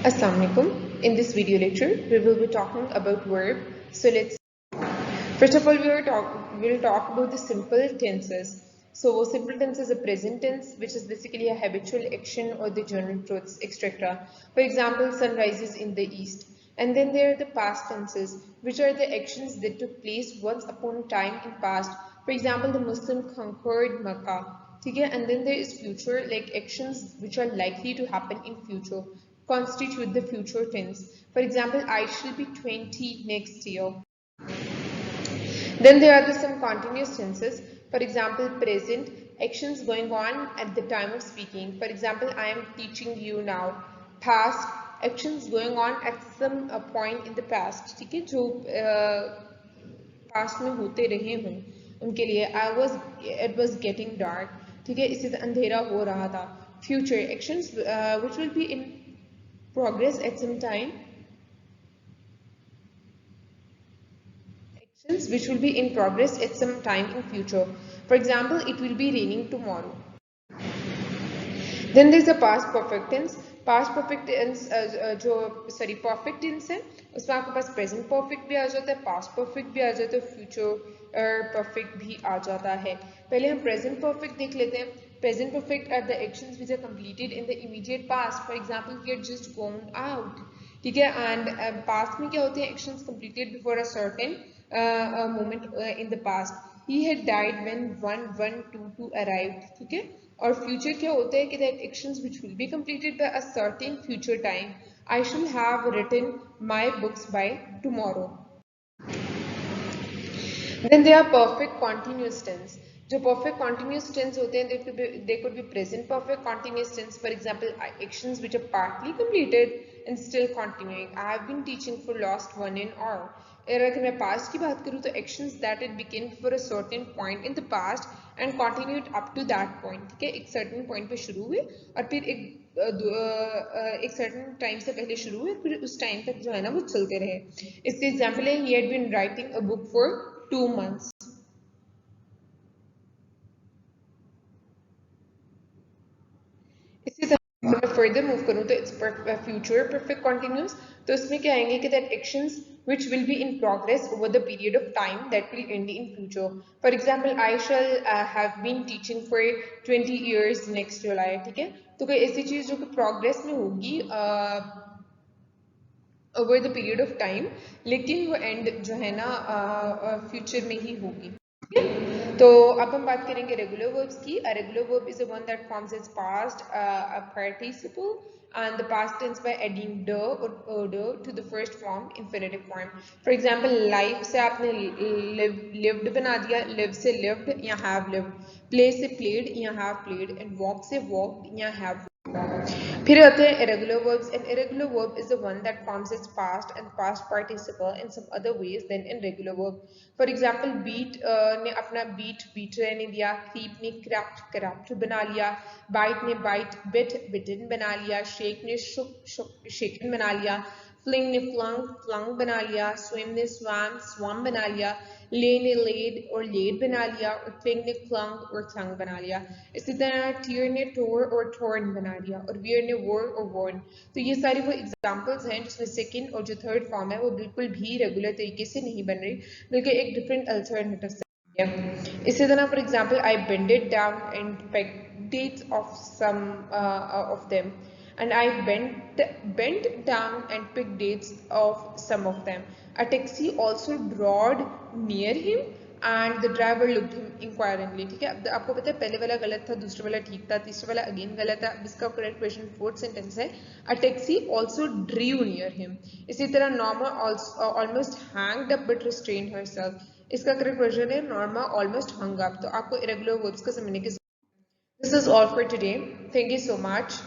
Assalamu alaikum. In this video lecture, we will be talking about verb. So first of all, we'll talk about the simple tenses. So simple tense is a present tense, which is basically a habitual action or the general truths, etc. For example, sun rises in the east. And then there are the past tenses, which are the actions that took place once upon a time in past. For example, the Muslim conquered Makkah. Okay? And then there is future, like actions which are likely to happen in future, constitute the future tense. For example, I shall be 20 next year. Then there are some continuous tenses. For example, present, actions going on at the time of speaking. For example, I am teaching you now. Past, actions going on at some point in the past. ठीक है जो past में होते रहे हों उनके लिए it was getting dark. ठीक है इसी तरह अंधेरा हो रहा था. Future, actions which will be in progress at some time. Actions which will be in progress at some time in future. For example, it will be raining tomorrow. Then there is a past perfect tense. Past perfect tense perfect tense है उसमें आपके पास present perfect भी आ जाता है, past perfect भी आ जाता है, future perfect भी आ जाता है. पहले हम present perfect देख लेते हैं. Present perfect are the actions which are completed in the immediate past. For example, we had just gone out. ठीक है, and past में क्या होते हैं actions completed before a certain moment in the past. He had died when 112 arrived. ठीक है, और future क्या होता है कि that actions which will be completed by a certain future time. I shall have written my books by tomorrow. Then there are perfect continuous tense. जो perfect continuous tense होते हैं, they could be present perfect continuous tense. For example, actions which are partly completed and still continuing. I have been teaching for last 1 hour. अगर मैं past की बात करूँ तो actions that it began for a certain point in the past and continued up to that point. ठीक है, एक certain point पे शुरू हुए और फिर एक certain time से पहले शुरू हुए फिर उस time तक जो है ना वो चलते रहे. इसके example है, he had been writing a book for 2 months. इसी तरह मैं further move करूँ तो it's future perfect continuous. तो इसमें क्या आएंगे कि that actions which will be in progress over the period of time that will end in future. For example, I shall have been teaching for 20 years next July. ठीक है, तो कोई ऐसी चीज जो कि progress में होगी over the period of time, लेकिन वो end जो है ना future में ही होगी. तो अब हम बात करेंगे रेगुलर वर्ब्स की. A regular verb is the one that forms its past a participle and the past tense by adding the or the to the first form infinitive form. For example, life से आपने lived बना दिया, live से lived या have lived, play से played या have played, and walk से walked या have. फिर आते हैं irregular verbs. An irregular verb is the one that forms its past and past participle in some other ways than in regular verb. For example, beat ने अपना beat रहने दिया, creep ने crapped बना लिया, bite ने bitten बना लिया, shake ने shaken बना लिया, fling ने flung बना लिया, swim ने swam बना लिया, lay ने laid और laid बना लिया, और cling ने clung और clung बना लिया. इसी तरह tear ने tore और torn बना लिया, और wear ने wore और worn. तो ये सारी वो एग्जाम्पल्स हैं जिसमें सेकेंड और जो थर्ड फॉर्म है वो बिल्कुल भी रेगुलर तरीके से नहीं बन रही, बल्कि एक डिफरेंट अल्टरनेटिव से है. इसी तरह for example, I bended down and pegged dates of some of them. And I bent down and picked dates of some of them. A taxi also drawed near him and the driver looked him inquiringly. ठीक है, अब आपको पता है पहले वाला गलत था, दूसरा वाला ठीक था, तीसरा वाला अगेन गलत था. अब इसका करेक्ट क्वेश्चन फोर्थ सेंटेंस है, a taxi also drew near him. इसी तरह Norma also almost hanged up but restrained herself. इसका करेक्ट क्वेश्चन है Norma almost hung up. तो आपको irregular verbs का समझने की. This is all for today. Thank you so much.